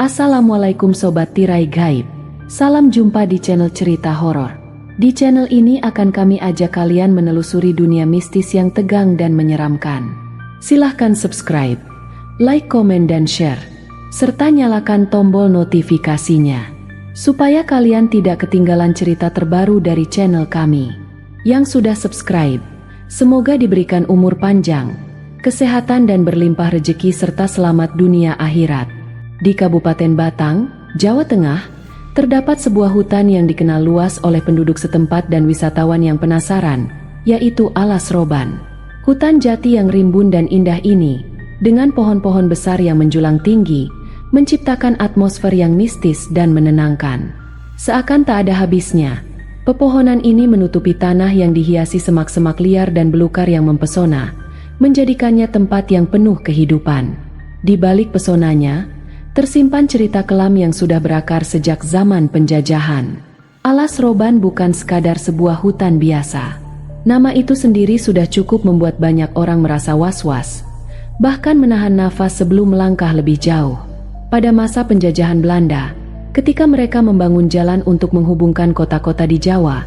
Assalamualaikum Sobat Tirai Gaib. Salam jumpa di channel cerita horor. Di channel ini akan kami ajak kalian menelusuri dunia mistis yang tegang dan menyeramkan. Silahkan subscribe, like, komen, dan share. Serta nyalakan tombol notifikasinya, supaya kalian tidak ketinggalan cerita terbaru dari channel kami. Yang sudah subscribe, semoga diberikan umur panjang, kesehatan dan berlimpah rezeki serta selamat dunia akhirat. Di Kabupaten Batang, Jawa Tengah, terdapat sebuah hutan yang dikenal luas oleh penduduk setempat dan wisatawan yang penasaran, yaitu Alas Roban. Hutan jati yang rimbun dan indah ini, dengan pohon-pohon besar yang menjulang tinggi, menciptakan atmosfer yang mistis dan menenangkan. Seakan tak ada habisnya, pepohonan ini menutupi tanah yang dihiasi semak-semak liar dan belukar yang mempesona, menjadikannya tempat yang penuh kehidupan. Di balik pesonanya, tersimpan cerita kelam yang sudah berakar sejak zaman penjajahan. Alas Roban bukan sekadar sebuah hutan biasa. Nama itu sendiri sudah cukup membuat banyak orang merasa was-was, bahkan menahan nafas sebelum melangkah lebih jauh. Pada masa penjajahan Belanda, ketika mereka membangun jalan untuk menghubungkan kota-kota di Jawa,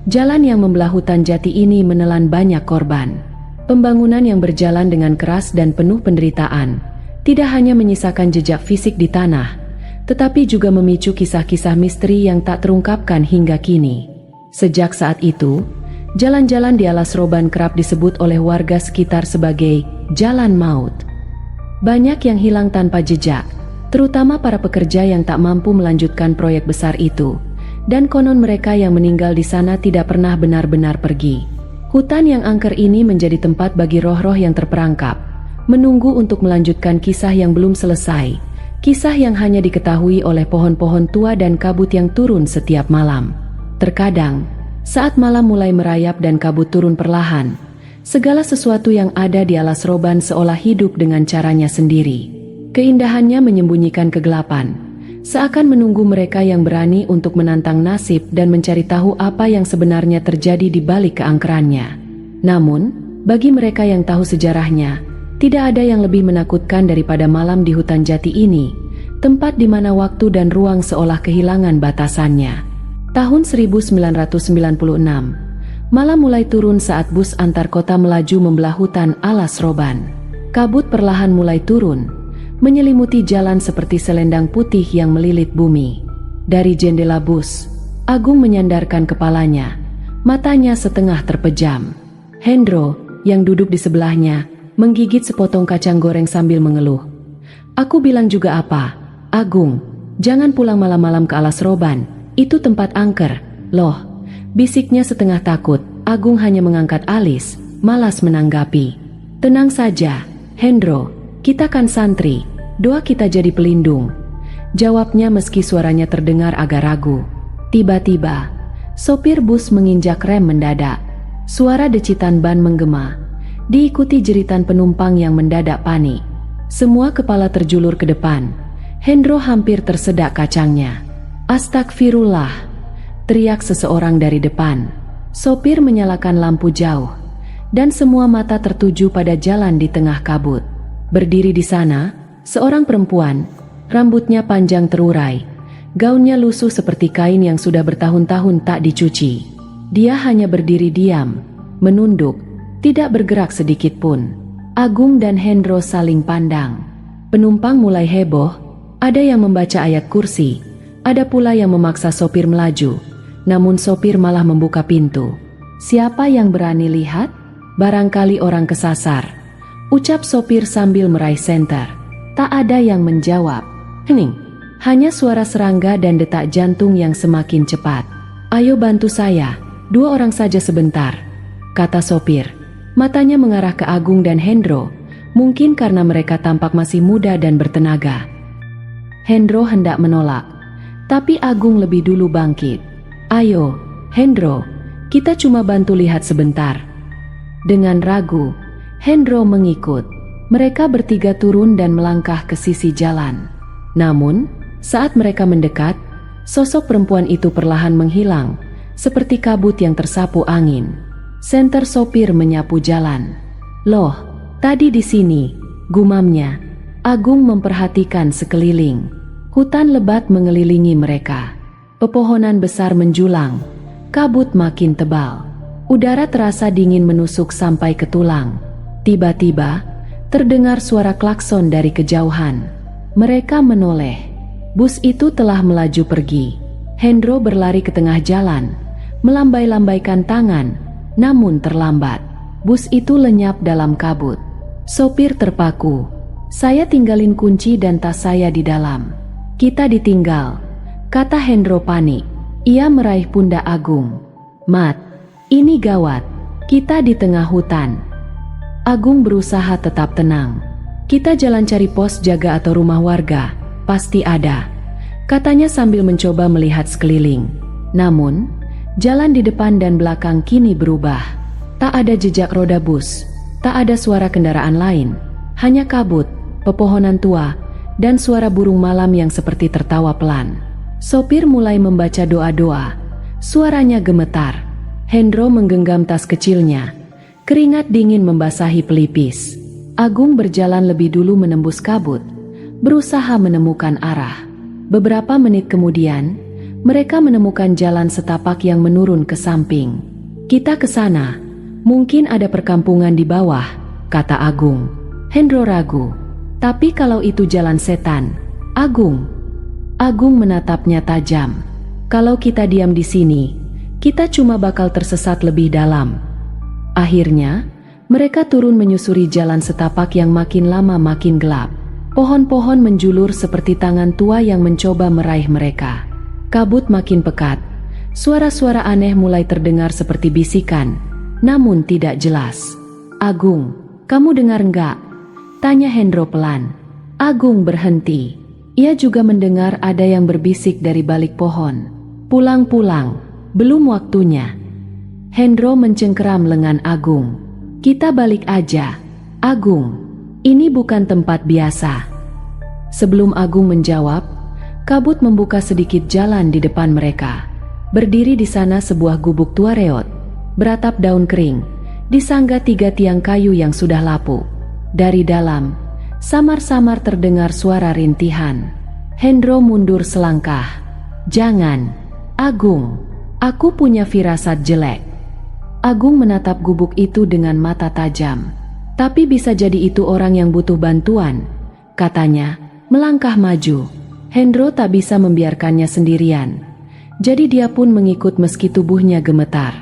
jalan yang membelah hutan jati ini menelan banyak korban. Pembangunan yang berjalan dengan keras dan penuh penderitaan tidak hanya menyisakan jejak fisik di tanah, tetapi juga memicu kisah-kisah misteri yang tak terungkapkan hingga kini. Sejak saat itu, jalan-jalan di Alas Roban kerap disebut oleh warga sekitar sebagai Jalan Maut. Banyak yang hilang tanpa jejak, terutama para pekerja yang tak mampu melanjutkan proyek besar itu, dan konon mereka yang meninggal di sana tidak pernah benar-benar pergi. Hutan yang angker ini menjadi tempat bagi roh-roh yang terperangkap, menunggu untuk melanjutkan kisah yang belum selesai, kisah yang hanya diketahui oleh pohon-pohon tua dan kabut yang turun setiap malam. Terkadang, saat malam mulai merayap dan kabut turun perlahan, segala sesuatu yang ada di Alas Roban seolah hidup dengan caranya sendiri. Keindahannya menyembunyikan kegelapan, seakan menunggu mereka yang berani untuk menantang nasib dan mencari tahu apa yang sebenarnya terjadi di balik keangkerannya. Namun, bagi mereka yang tahu sejarahnya, tidak ada yang lebih menakutkan daripada malam di hutan jati ini, tempat di mana waktu dan ruang seolah kehilangan batasannya. Tahun 1996, malam mulai turun saat bus antar kota melaju membelah hutan Alas Roban. Kabut perlahan mulai turun, menyelimuti jalan seperti selendang putih yang melilit bumi. Dari jendela bus, Agung menyandarkan kepalanya, matanya setengah terpejam. Hendro, yang duduk di sebelahnya, menggigit sepotong kacang goreng sambil mengeluh. "Aku bilang juga apa, Agung, jangan pulang malam-malam ke Alas Roban, itu tempat angker." "Loh," bisiknya setengah takut. Agung hanya mengangkat alis, malas menanggapi. "Tenang saja, Hendro, kita kan santri, doa kita jadi pelindung," jawabnya meski suaranya terdengar agak ragu. Tiba-tiba, sopir bus menginjak rem mendadak. Suara decitan ban menggema, diikuti jeritan penumpang yang mendadak panik. Semua kepala terjulur ke depan. Hendro hampir tersedak kacangnya. "Astagfirullah," teriak seseorang dari depan. Sopir menyalakan lampu jauh, dan semua mata tertuju pada jalan di tengah kabut. Berdiri di sana, seorang perempuan, rambutnya panjang terurai, gaunnya lusuh seperti kain yang sudah bertahun-tahun tak dicuci. Dia hanya berdiri diam, menunduk, tidak bergerak sedikit pun. Agung dan Hendro saling pandang. Penumpang mulai heboh, ada yang membaca ayat kursi, ada pula yang memaksa sopir melaju, namun sopir malah membuka pintu. "Siapa yang berani lihat? Barangkali orang kesasar," ucap sopir sambil meraih senter. Tak ada yang menjawab. Hening, hanya suara serangga dan detak jantung yang semakin cepat. "Ayo bantu saya, 2 orang saja sebentar," kata sopir. Matanya mengarah ke Agung dan Hendro, mungkin karena mereka tampak masih muda dan bertenaga. Hendro hendak menolak, tapi Agung lebih dulu bangkit. "Ayo, Hendro, kita cuma bantu lihat sebentar." Dengan ragu, Hendro mengikut. Mereka bertiga turun dan melangkah ke sisi jalan. Namun, saat mereka mendekat, sosok perempuan itu perlahan menghilang, seperti kabut yang tersapu angin. Senter sopir menyapu jalan. "Loh, tadi di sini," gumamnya. Agung memperhatikan sekeliling. Hutan lebat mengelilingi mereka. Pepohonan besar menjulang. Kabut makin tebal. Udara terasa dingin menusuk sampai ke tulang. Tiba-tiba, terdengar suara klakson dari kejauhan. Mereka menoleh. Bus itu telah melaju pergi. Hendro berlari ke tengah jalan, melambai-lambaikan tangan, namun terlambat. Bus itu lenyap dalam kabut. Sopir terpaku. "Saya tinggalin kunci dan tas saya di dalam." "Kita ditinggal," kata Hendro panik. Ia meraih pundak Agung. "Mat, ini gawat. Kita di tengah hutan." Agung berusaha tetap tenang. "Kita jalan cari pos jaga atau rumah warga. Pasti ada," katanya sambil mencoba melihat sekeliling. Namun, jalan di depan dan belakang kini berubah. Tak ada jejak roda bus. Tak ada suara kendaraan lain, hanya kabut, pepohonan tua, dan suara burung malam yang seperti tertawa pelan. Sopir mulai membaca doa-doa. Suaranya gemetar. Hendro menggenggam tas kecilnya. Keringat dingin membasahi pelipis. Agung berjalan lebih dulu menembus kabut, berusaha menemukan arah. Beberapa menit kemudian, mereka menemukan jalan setapak yang menurun ke samping. "Kita ke sana. Mungkin ada perkampungan di bawah," kata Agung. Hendro ragu. "Tapi kalau itu jalan setan, Agung?" Agung menatapnya tajam. "Kalau kita diam di sini, kita cuma bakal tersesat lebih dalam." Akhirnya, mereka turun menyusuri jalan setapak yang makin lama makin gelap. Pohon-pohon menjulur seperti tangan tua yang mencoba meraih mereka. Kabut makin pekat. Suara-suara aneh mulai terdengar seperti bisikan, namun tidak jelas. "Agung, kamu dengar enggak?" tanya Hendro pelan. Agung berhenti. Ia juga mendengar ada yang berbisik dari balik pohon. "Pulang-pulang, belum waktunya." Hendro mencengkeram lengan Agung. "Kita balik aja, Agung. Ini bukan tempat biasa." Sebelum Agung menjawab, kabut membuka sedikit jalan di depan mereka. Berdiri di sana sebuah gubuk tua reot, beratap daun kering, disangga 3 tiang kayu yang sudah lapuk. Dari dalam, samar-samar terdengar suara rintihan. Hendro mundur selangkah. "Jangan, Agung. Aku punya firasat jelek." Agung menatap gubuk itu dengan mata tajam. "Tapi bisa jadi itu orang yang butuh bantuan," katanya, melangkah maju. Hendro tak bisa membiarkannya sendirian. Jadi dia pun mengikut meski tubuhnya gemetar.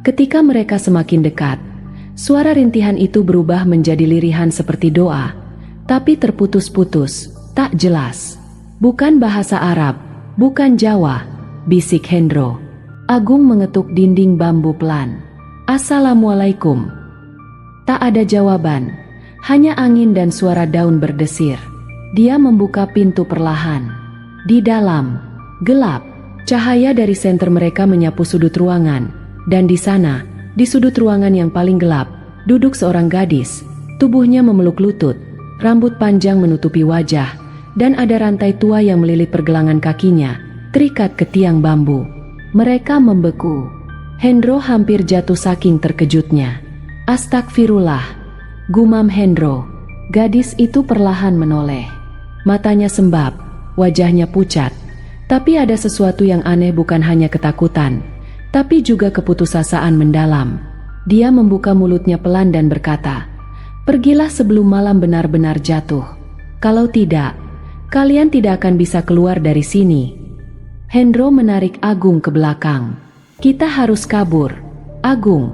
Ketika mereka semakin dekat, suara rintihan itu berubah menjadi lirihan seperti doa, tapi terputus-putus, tak jelas. "Bukan bahasa Arab, bukan Jawa," bisik Hendro. Agung mengetuk dinding bambu pelan. "Assalamualaikum." Tak ada jawaban, hanya angin dan suara daun berdesir. Dia membuka pintu perlahan. Di dalam, gelap. Cahaya dari senter mereka menyapu sudut ruangan. Dan di sana, di sudut ruangan yang paling gelap, duduk seorang gadis. Tubuhnya memeluk lutut, rambut panjang menutupi wajah, dan ada rantai tua yang melilit pergelangan kakinya, terikat ke tiang bambu. Mereka membeku. Hendro hampir jatuh saking terkejutnya. "Astagfirullah," gumam Hendro. Gadis itu perlahan menoleh. Matanya sembab, wajahnya pucat. Tapi ada sesuatu yang aneh, bukan hanya ketakutan, tapi juga keputusasaan mendalam. Dia membuka mulutnya pelan dan berkata, "Pergilah sebelum malam benar-benar jatuh. Kalau tidak, kalian tidak akan bisa keluar dari sini." Hendro menarik Agung ke belakang. "Kita harus kabur, Agung."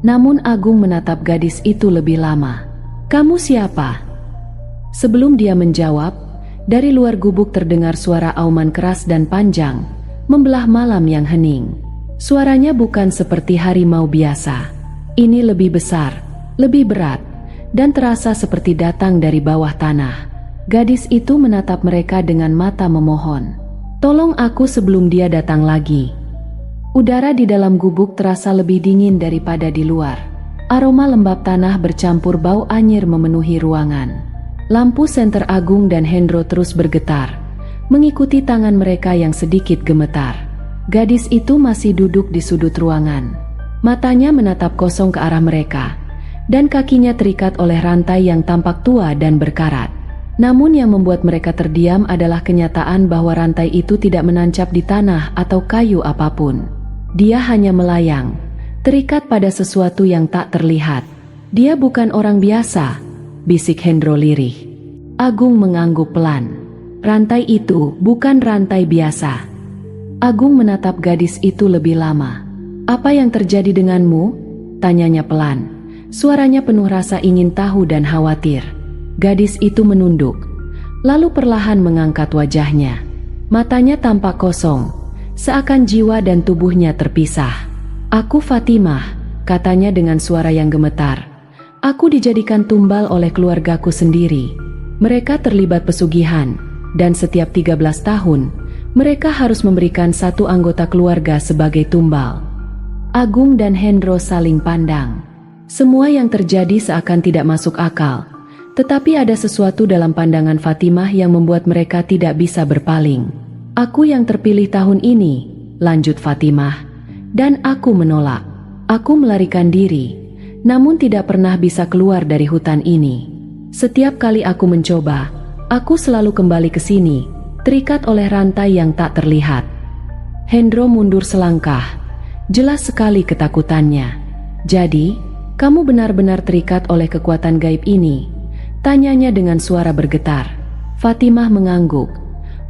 Namun Agung menatap gadis itu lebih lama. "Kamu siapa?" Sebelum dia menjawab, dari luar gubuk terdengar suara auman keras dan panjang, membelah malam yang hening. Suaranya bukan seperti harimau biasa. Ini lebih besar, lebih berat, dan terasa seperti datang dari bawah tanah. Gadis itu menatap mereka dengan mata memohon. "Tolong aku sebelum dia datang lagi." Udara di dalam gubuk terasa lebih dingin daripada di luar. Aroma lembab tanah bercampur bau anyir memenuhi ruangan. Lampu senter Agung dan Hendro terus bergetar, mengikuti tangan mereka yang sedikit gemetar. Gadis itu masih duduk di sudut ruangan. Matanya menatap kosong ke arah mereka, dan kakinya terikat oleh rantai yang tampak tua dan berkarat. Namun yang membuat mereka terdiam adalah kenyataan bahwa rantai itu tidak menancap di tanah atau kayu apapun. Dia hanya melayang, terikat pada sesuatu yang tak terlihat. Dia bukan orang biasa, bisik Hendro lirih. Agung mengangguk pelan. Rantai itu bukan rantai biasa. Agung menatap gadis itu lebih lama. Apa yang terjadi denganmu? Tanyanya pelan. Suaranya penuh rasa ingin tahu dan khawatir. Gadis itu menunduk, lalu perlahan mengangkat wajahnya. Matanya tampak kosong, seakan jiwa dan tubuhnya terpisah. Aku Fatimah, katanya dengan suara yang gemetar. Aku dijadikan tumbal oleh keluargaku sendiri. Mereka terlibat pesugihan, dan setiap 13 tahun, mereka harus memberikan satu anggota keluarga sebagai tumbal. Agung dan Hendro saling pandang. Semua yang terjadi seakan tidak masuk akal. Tetapi ada sesuatu dalam pandangan Fatimah yang membuat mereka tidak bisa berpaling. Aku yang terpilih tahun ini, lanjut Fatimah, dan aku menolak. Aku melarikan diri, namun tidak pernah bisa keluar dari hutan ini. Setiap kali aku mencoba, aku selalu kembali ke sini, terikat oleh rantai yang tak terlihat. Hendro mundur selangkah, jelas sekali ketakutannya. Jadi, kamu benar-benar terikat oleh kekuatan gaib ini? Tanyanya dengan suara bergetar. Fatimah mengangguk.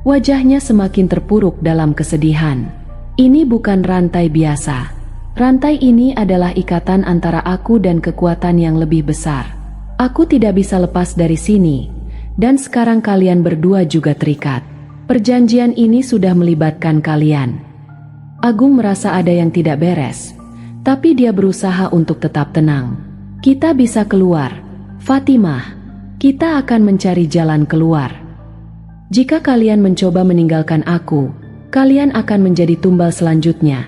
Wajahnya semakin terpuruk dalam kesedihan. Ini bukan rantai biasa. Rantai ini adalah ikatan antara aku dan kekuatan yang lebih besar. Aku tidak bisa lepas dari sini. Dan sekarang kalian berdua juga terikat. Perjanjian ini sudah melibatkan kalian. Agung merasa ada yang tidak beres. Tapi dia berusaha untuk tetap tenang. Kita bisa keluar. Fatimah. Kita akan mencari jalan keluar. Jika kalian mencoba meninggalkan aku, kalian akan menjadi tumbal selanjutnya,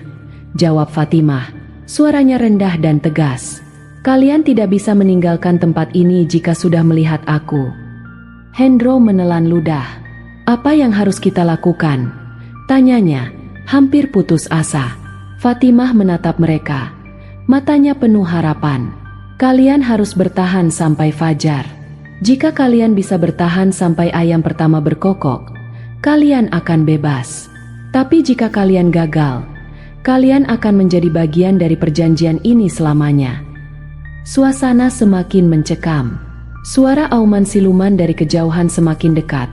jawab Fatimah. Suaranya rendah dan tegas. Kalian tidak bisa meninggalkan tempat ini jika sudah melihat aku. Hendro menelan ludah. Apa yang harus kita lakukan? Tanyanya, hampir putus asa. Fatimah menatap mereka. Matanya penuh harapan. Kalian harus bertahan sampai fajar. Jika kalian bisa bertahan sampai ayam pertama berkokok, kalian akan bebas. Tapi jika kalian gagal, kalian akan menjadi bagian dari perjanjian ini selamanya. Suasana semakin mencekam. Suara auman siluman dari kejauhan semakin dekat,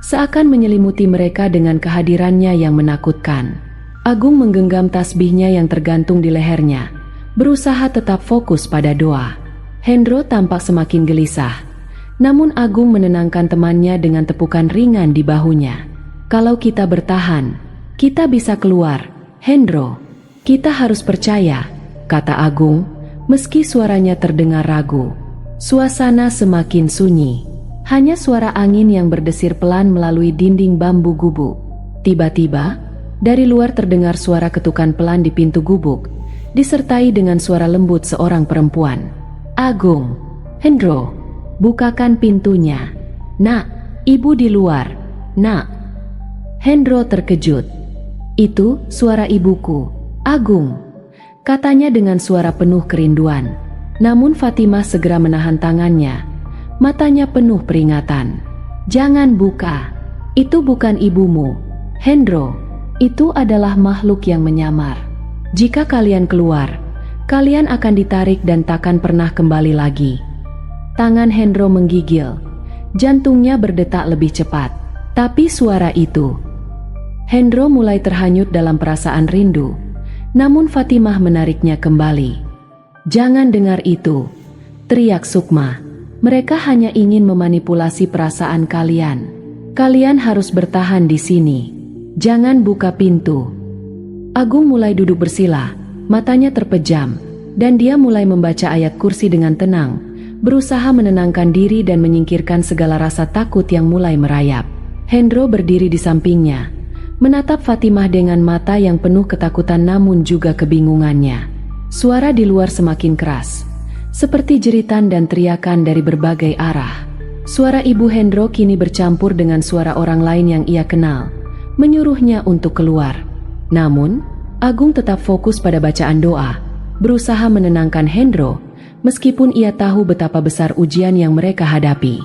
seakan menyelimuti mereka dengan kehadirannya yang menakutkan. Agung menggenggam tasbihnya yang tergantung di lehernya, berusaha tetap fokus pada doa. Hendro tampak semakin gelisah. Namun Agung menenangkan temannya dengan tepukan ringan di bahunya. Kalau kita bertahan, kita bisa keluar. Hendro, kita harus percaya, kata Agung, meski suaranya terdengar ragu. Suasana semakin sunyi. Hanya suara angin yang berdesir pelan melalui dinding bambu gubuk. Tiba-tiba, dari luar terdengar suara ketukan pelan di pintu gubuk, disertai dengan suara lembut seorang perempuan. Agung, Hendro, bukakan pintunya. Nak, ibu di luar. Nak. Hendro terkejut. Itu suara ibuku, Agung, katanya dengan suara penuh kerinduan. Namun Fatimah segera menahan tangannya. Matanya penuh peringatan. Jangan buka. Itu bukan ibumu, Hendro. Itu adalah makhluk yang menyamar. Jika kalian keluar, kalian akan ditarik dan takkan pernah kembali lagi. Tangan Hendro menggigil. Jantungnya berdetak lebih cepat. Tapi suara itu. Hendro mulai terhanyut dalam perasaan rindu. Namun Fatimah menariknya kembali. Jangan dengar itu, teriak Sukma. Mereka hanya ingin memanipulasi perasaan kalian. Kalian harus bertahan di sini. Jangan buka pintu. Agung mulai duduk bersila, matanya terpejam, dan dia mulai membaca ayat kursi dengan tenang. Berusaha menenangkan diri dan menyingkirkan segala rasa takut yang mulai merayap. Hendro berdiri di sampingnya, menatap Fatimah dengan mata yang penuh ketakutan namun juga kebingungannya. Suara di luar semakin keras, seperti jeritan dan teriakan dari berbagai arah. Suara ibu Hendro kini bercampur dengan suara orang lain yang ia kenal, menyuruhnya untuk keluar. Namun, Agung tetap fokus pada bacaan doa, berusaha menenangkan Hendro, meskipun ia tahu betapa besar ujian yang mereka hadapi.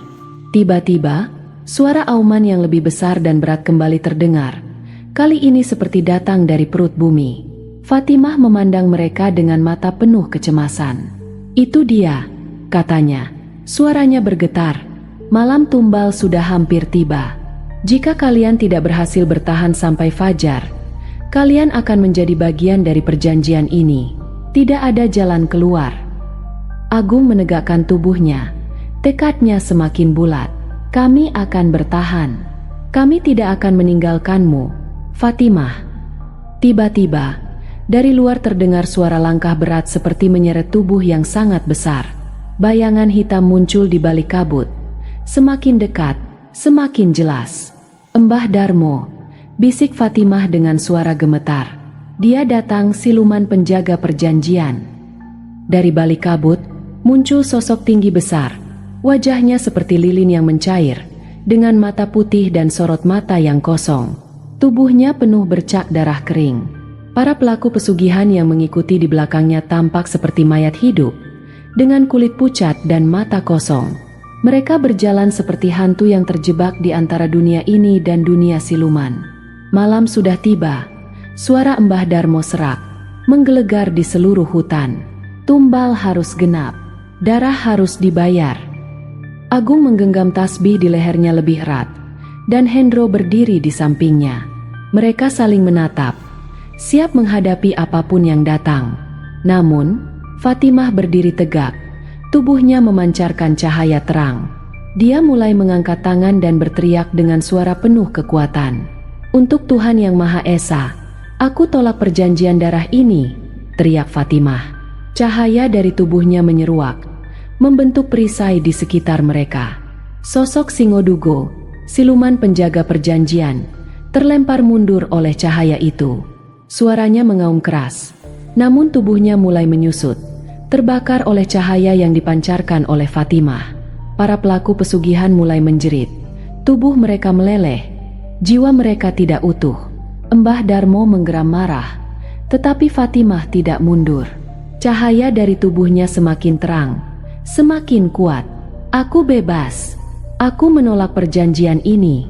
Tiba-tiba, suara auman yang lebih besar dan berat kembali terdengar. Kali ini seperti datang dari perut bumi. Fatimah memandang mereka dengan mata penuh kecemasan. "Itu dia," katanya. Suaranya bergetar. "Malam tumbal sudah hampir tiba. Jika kalian tidak berhasil bertahan sampai fajar, kalian akan menjadi bagian dari perjanjian ini. Tidak ada jalan keluar." Agung menegakkan tubuhnya. Tekadnya semakin bulat. "Kami akan bertahan. Kami tidak akan meninggalkanmu, Fatimah." Tiba-tiba, dari luar terdengar suara langkah berat seperti menyeret tubuh yang sangat besar. Bayangan hitam muncul di balik kabut. Semakin dekat, semakin jelas. "Embah Darmo," bisik Fatimah dengan suara gemetar. "Dia datang, siluman penjaga perjanjian." Dari balik kabut, muncul sosok tinggi besar. Wajahnya seperti lilin yang mencair, dengan mata putih dan sorot mata yang kosong. Tubuhnya penuh bercak darah kering. Para pelaku pesugihan yang mengikuti di belakangnya tampak seperti mayat hidup, dengan kulit pucat dan mata kosong. Mereka berjalan seperti hantu yang terjebak di antara dunia ini dan dunia siluman. Malam sudah tiba. Suara Embah Darmo serak, menggelegar di seluruh hutan. "Tumbal harus genap. Darah harus dibayar." Agung menggenggam tasbih di lehernya lebih erat, dan Hendro berdiri di sampingnya. Mereka saling menatap, siap menghadapi apapun yang datang. Namun, Fatimah berdiri tegak, tubuhnya memancarkan cahaya terang. Dia mulai mengangkat tangan dan berteriak dengan suara penuh kekuatan. "Untuk Tuhan Yang Maha Esa, aku tolak perjanjian darah ini," teriak Fatimah. Cahaya dari tubuhnya menyeruak, membentuk perisai di sekitar mereka. Sosok Singodugo, siluman penjaga perjanjian, terlempar mundur oleh cahaya itu. Suaranya mengaum keras, namun tubuhnya mulai menyusut, terbakar oleh cahaya yang dipancarkan oleh Fatimah. Para pelaku pesugihan mulai menjerit. Tubuh mereka meleleh, jiwa mereka tidak utuh. Embah Darmo menggeram marah, tetapi Fatimah tidak mundur. Cahaya dari tubuhnya semakin terang, semakin kuat. "Aku bebas. Aku menolak perjanjian ini,"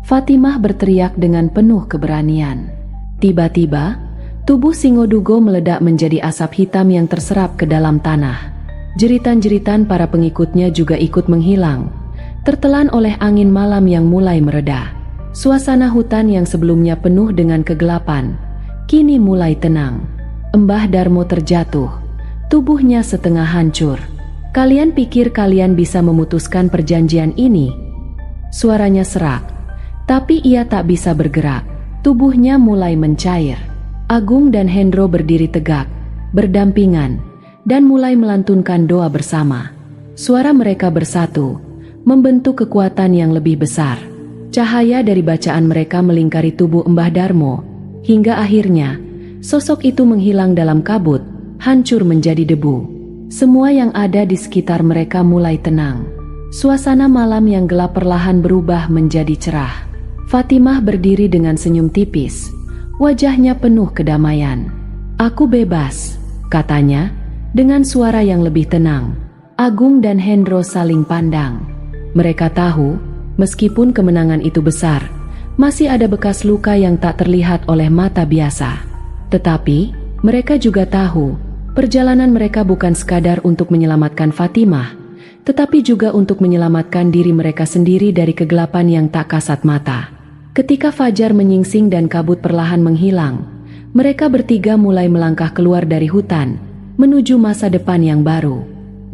Fatimah berteriak dengan penuh keberanian. Tiba-tiba, tubuh Singodugo meledak menjadi asap hitam yang terserap ke dalam tanah. Jeritan-jeritan para pengikutnya juga ikut menghilang, tertelan oleh angin malam yang mulai mereda. Suasana hutan yang sebelumnya penuh dengan kegelapan, kini mulai tenang. Embah Darmo terjatuh, tubuhnya setengah hancur. "Kalian pikir kalian bisa memutuskan perjanjian ini?" Suaranya serak, tapi ia tak bisa bergerak. Tubuhnya mulai mencair. Agung dan Hendro berdiri tegak, berdampingan, dan mulai melantunkan doa bersama. Suara mereka bersatu, membentuk kekuatan yang lebih besar. Cahaya dari bacaan mereka melingkari tubuh Embah Darmo, hingga akhirnya sosok itu menghilang dalam kabut, hancur menjadi debu. Semua yang ada di sekitar mereka mulai tenang. Suasana malam yang gelap perlahan berubah menjadi cerah. Fatimah berdiri dengan senyum tipis, wajahnya penuh kedamaian. "Aku bebas," katanya, dengan suara yang lebih tenang. Agung dan Hendro saling pandang. Mereka tahu, meskipun kemenangan itu besar, masih ada bekas luka yang tak terlihat oleh mata biasa. Tetapi, mereka juga tahu, perjalanan mereka bukan sekadar untuk menyelamatkan Fatimah, tetapi juga untuk menyelamatkan diri mereka sendiri dari kegelapan yang tak kasat mata. Ketika fajar menyingsing dan kabut perlahan menghilang, mereka bertiga mulai melangkah keluar dari hutan, menuju masa depan yang baru.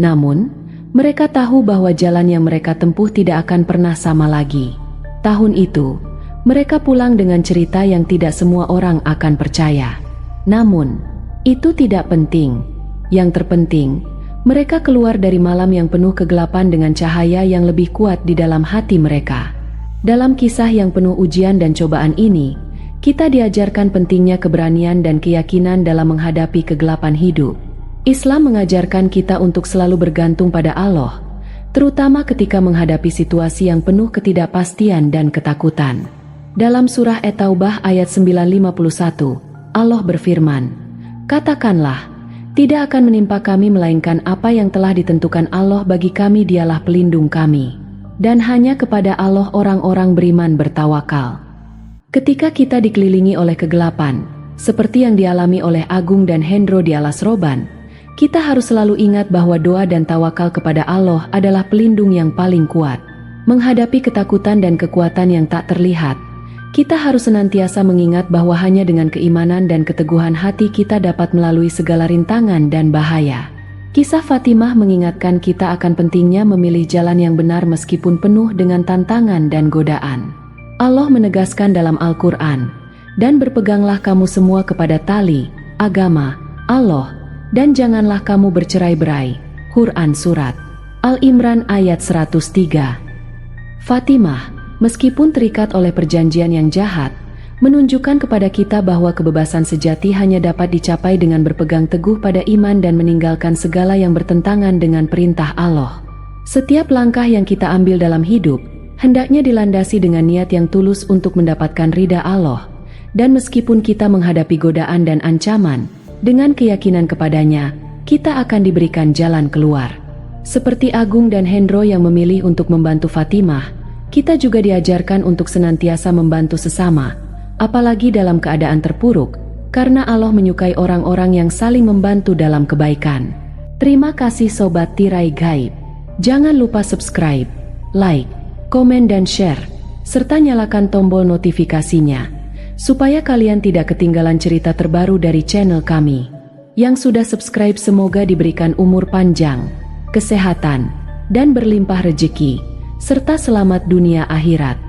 Namun, mereka tahu bahwa jalan yang mereka tempuh tidak akan pernah sama lagi. Tahun itu, mereka pulang dengan cerita yang tidak semua orang akan percaya. Namun, itu tidak penting. Yang terpenting, mereka keluar dari malam yang penuh kegelapan dengan cahaya yang lebih kuat di dalam hati mereka. Dalam kisah yang penuh ujian dan cobaan ini, kita diajarkan pentingnya keberanian dan keyakinan dalam menghadapi kegelapan hidup. Islam mengajarkan kita untuk selalu bergantung pada Allah, terutama ketika menghadapi situasi yang penuh ketidakpastian dan ketakutan. Dalam surah At-Taubah ayat 951, Allah berfirman, "Katakanlah, tidak akan menimpa kami melainkan apa yang telah ditentukan Allah bagi kami, dialah pelindung kami." dan hanya kepada Allah orang-orang beriman bertawakal. Ketika kita dikelilingi oleh kegelapan, seperti yang dialami oleh Agung dan Hendro di alas roban, kita harus selalu ingat bahwa doa dan tawakal kepada Allah adalah pelindung yang paling kuat. Menghadapi ketakutan dan kekuatan yang tak terlihat, kita harus senantiasa mengingat bahwa hanya dengan keimanan dan keteguhan hati kita dapat melalui segala rintangan dan bahaya. Kisah Fatimah mengingatkan kita akan pentingnya memilih jalan yang benar meskipun penuh dengan tantangan dan godaan. Allah menegaskan dalam Al-Quran, "Dan berpeganglah kamu semua kepada tali, agama, Allah, dan janganlah kamu bercerai-berai." Quran Surat Al-Imran ayat 103. Fatimah, meskipun terikat oleh perjanjian yang jahat, menunjukkan kepada kita bahwa kebebasan sejati hanya dapat dicapai dengan berpegang teguh pada iman dan meninggalkan segala yang bertentangan dengan perintah Allah. Setiap langkah yang kita ambil dalam hidup hendaknya dilandasi dengan niat yang tulus untuk mendapatkan ridha Allah, dan meskipun kita menghadapi godaan dan ancaman, dengan keyakinan kepadanya, kita akan diberikan jalan keluar. Seperti Agung dan Hendro yang memilih untuk membantu Fatimah, kita juga diajarkan untuk senantiasa membantu sesama, apalagi dalam keadaan terpuruk, karena Allah menyukai orang-orang yang saling membantu dalam kebaikan. Terima kasih Sobat Tirai Gaib. Jangan lupa subscribe, like, komen dan share, serta nyalakan tombol notifikasinya, supaya kalian tidak ketinggalan cerita terbaru dari channel kami. Yang sudah subscribe semoga diberikan umur panjang, kesehatan, dan berlimpah rezeki, serta selamat dunia akhirat.